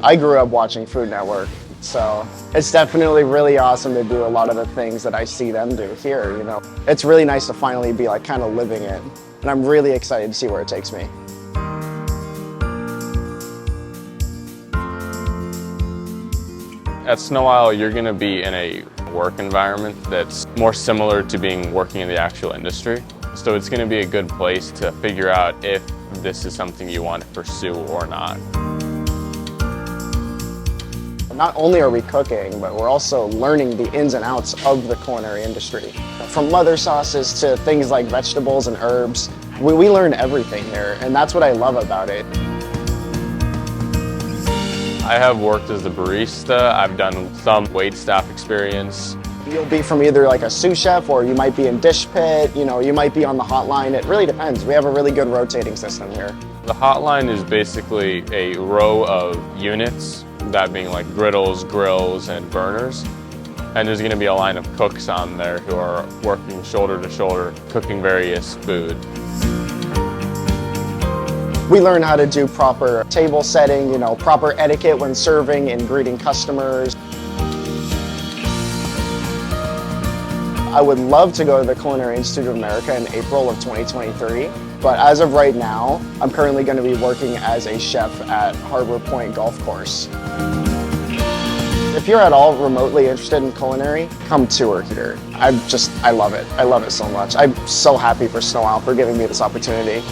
I grew up watching Food Network, so it's definitely really awesome to do a lot of the things that I see them do here, you know. It's really nice to finally be like kind of living it, and I'm really excited to see where it takes me. At Sno-Isle, you're going to be in a work environment that's more similar to working in the actual industry. So it's going to be a good place to figure out if this is something you want to pursue or not. Not only are we cooking, but we're also learning the ins and outs of the culinary industry. From mother sauces to things like vegetables and herbs, we learn everything here, and that's what I love about it. I have worked as a barista. I've done some waitstaff experience. You'll be from either like a sous chef, or you might be in dish pit, you know, you might be on the hotline. It really depends. We have a really good rotating system here. The hotline is basically a row of units, that being like griddles, grills, and burners. And there's going to be a line of cooks on there who are working shoulder to shoulder, cooking various food. We learn how to do proper table setting, you know, proper etiquette when serving and greeting customers. I would love to go to the Culinary Institute of America in April of 2023, but as of right now, I'm currently going to be working as a chef at Harbor Point Golf Course. If you're at all remotely interested in culinary, come tour here. I love it. I love it so much. I'm so happy for Sno-Isle for giving me this opportunity.